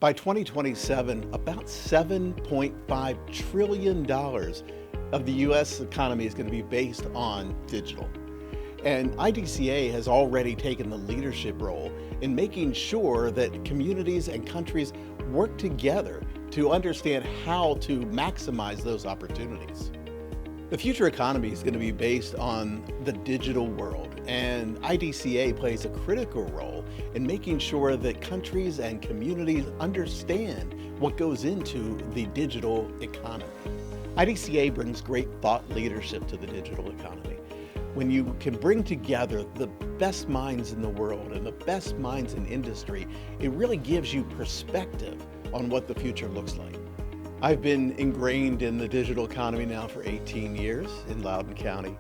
By 2027, about $7.5 trillion of the U.S. economy is going to be based on digital. And IDCA has already taken the leadership role in making sure that communities and countries work together to understand how to maximize those opportunities. The future economy is going to be based on the digital world, and IDCA plays a critical role in making sure that countries and communities understand what goes into the digital economy. IDCA brings great thought leadership to the digital economy. When you can bring together the best minds in the world and the best minds in industry, it really gives you perspective on what the future looks like. I've been ingrained in the digital economy now for 18 years in Loudoun County.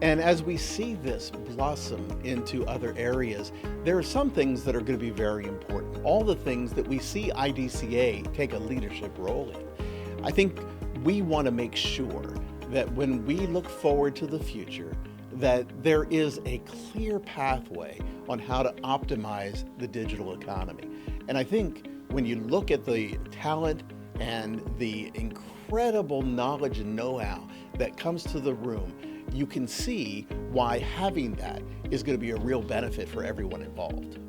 And as we see this blossom into other areas, there are some things that are going to be very important. All the things that we see IDCA take a leadership role in. I think we want to make sure that when we look forward to the future, that there is a clear pathway on how to optimize the digital economy. And I think when you look at the talent and the incredible knowledge and know-how that comes to the room, you can see why having that is going to be a real benefit for everyone involved.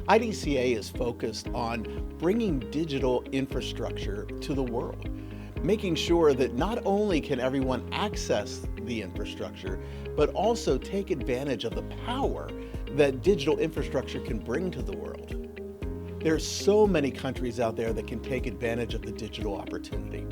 IDCA is focused on bringing digital infrastructure to the world, making sure that not only can everyone access the infrastructure, but also take advantage of the power that digital infrastructure can bring to the world. There's so many countries out there that can take advantage of the digital opportunity.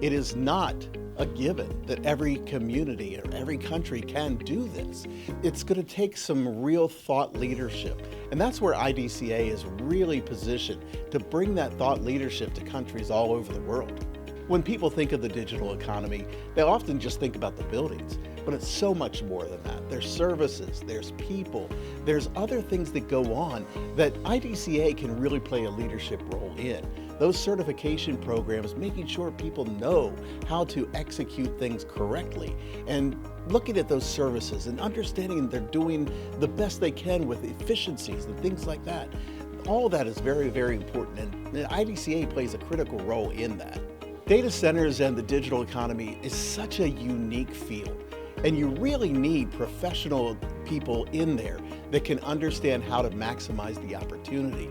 It is not a given that every community or every country can do this. It's going to take some real thought leadership. And that's where IDCA is really positioned to bring that thought leadership to countries all over the world. When people think of the digital economy, they often just think about the buildings, but it's so much more than that. There's services, there's people, there's other things that go on that IDCA can really play a leadership role in. Those certification programs, making sure people know how to execute things correctly, and looking at those services and understanding they're doing the best they can with efficiencies and things like that. All of that is very, very important, and IDCA plays a critical role in that. Data centers and the digital economy is such a unique field, and you really need professional people in there that can understand how to maximize the opportunity.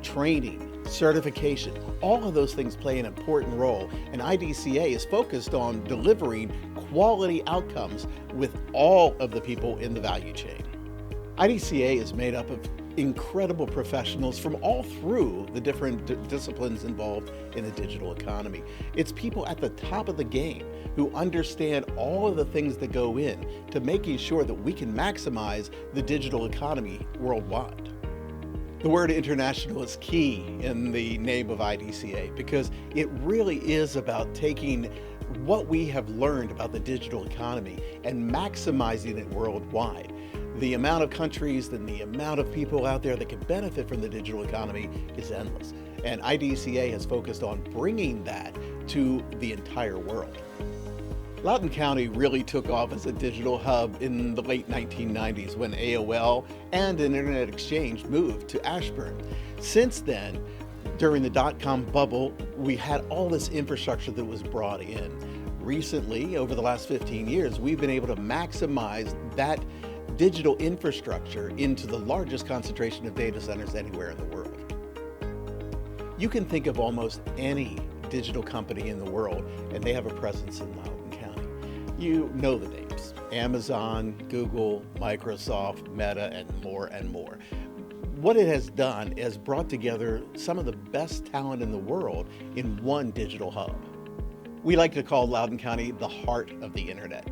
Training, certification, all of those things play an important role, and IDCA is focused on delivering quality outcomes with all of the people in the value chain. IDCA is made up of incredible professionals from all through the different disciplines involved in the digital economy. It's people at the top of the game who understand all of the things that go in to making sure that we can maximize the digital economy worldwide. The word international is key in the name of IDCA because it really is about taking what we have learned about the digital economy and maximizing it worldwide. The amount of countries and the amount of people out there that can benefit from the digital economy is endless. And IDCA has focused on bringing that to the entire world. Loudoun County really took off as a digital hub in the late 1990s when AOL and an internet exchange moved to Ashburn. Since then, during the dot-com bubble, we had all this infrastructure that was brought in. Recently, over the last 15 years, we've been able to maximize that digital infrastructure into the largest concentration of data centers anywhere in the world. You can think of almost any digital company in the world, and they have a presence in Loudoun County. You know the names: Amazon, Google, Microsoft, Meta, and more and more. What it has done is brought together some of the best talent in the world in one digital hub. We like to call Loudoun County the heart of the internet,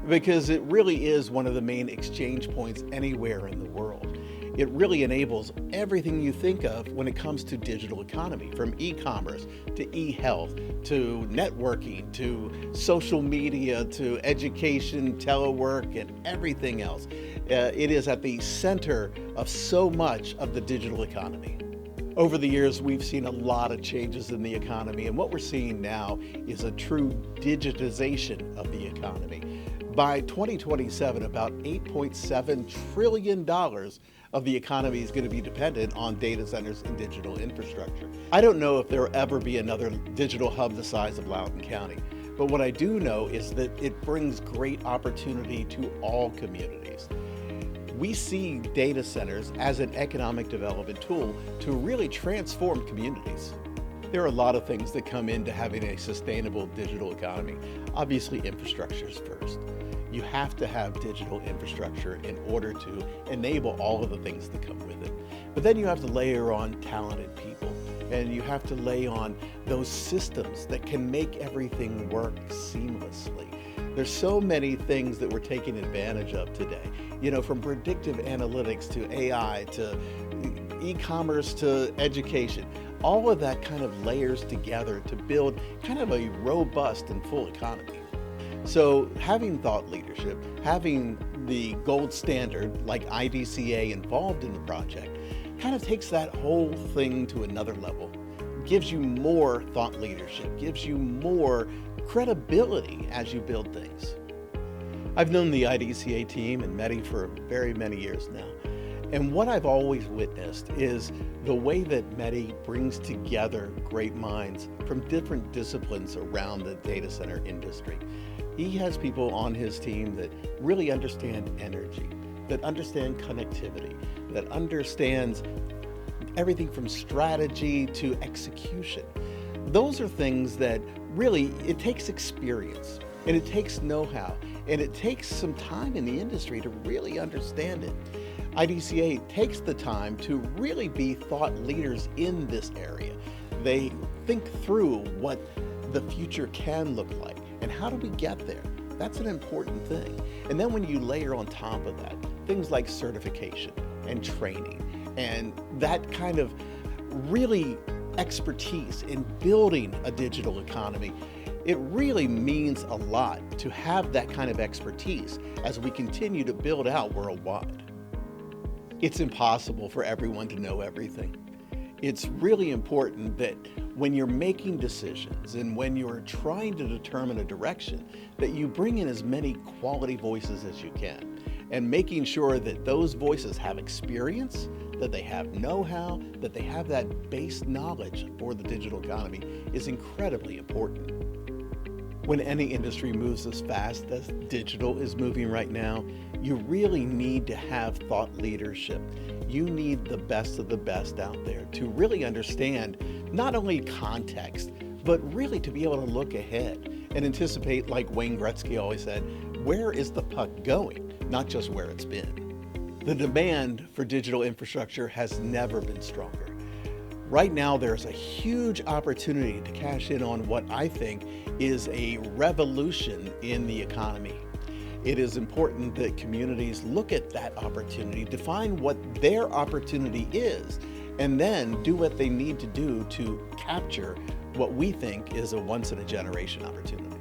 because it really is one of the main exchange points anywhere in the world. It really enables everything you think of when it comes to digital economy, from e-commerce to e-health to networking to social media to education, telework, and everything else. It is at the center of so much of the digital economy. Over the years, we've seen a lot of changes in the economy, and what we're seeing now is a true digitization of the economy. By 2027, about $8.7 trillion of the economy is going to be dependent on data centers and digital infrastructure. I don't know if there will ever be another digital hub the size of Loudoun County, but what I do know is that it brings great opportunity to all communities. We see data centers as an economic development tool to really transform communities. There are a lot of things that come into having a sustainable digital economy. Obviously, infrastructure is first. You have to have digital infrastructure in order to enable all of the things that come with it. But then you have to layer on talented people, and you have to lay on those systems that can make everything work seamlessly. There's so many things that we're taking advantage of today, from predictive analytics to AI to e-commerce to education. All of that kind of layers together to build kind of a robust and full economy. So having thought leadership, having the gold standard like IDCA involved in the project, kind of takes that whole thing to another level. Gives you more thought leadership, gives you more credibility as you build things. I've known the IDCA team and METI for very many years now. And what I've always witnessed is the way that METI brings together great minds from different disciplines around the data center industry. He has people on his team that really understand energy, that understand connectivity, that understands everything from strategy to execution. Those are things that really, it takes experience and it takes know-how and it takes some time in the industry to really understand it. IDCA takes the time to really be thought leaders in this area. They think through what the future can look like and how do we get there. That's an important thing. And then when you layer on top of that, things like certification and training and that kind of really expertise in building a digital economy, it really means a lot to have that kind of expertise as we continue to build out worldwide. It's impossible for everyone to know everything. It's really important that when you're making decisions and when you're trying to determine a direction, that you bring in as many quality voices as you can, and making sure that those voices have experience, that they have know-how, that they have that base knowledge for the digital economy is incredibly important. When any industry moves as fast as digital is moving right now, you really need to have thought leadership. You need the best of the best out there to really understand not only context, but really to be able to look ahead and anticipate, like Wayne Gretzky always said, where is the puck going, not just where it's been. The demand for digital infrastructure has never been stronger. Right now, there's a huge opportunity to cash in on what I think is a revolution in the economy. It is important that communities look at that opportunity, define what their opportunity is, and then do what they need to do to capture what we think is a once-in-a-generation opportunity.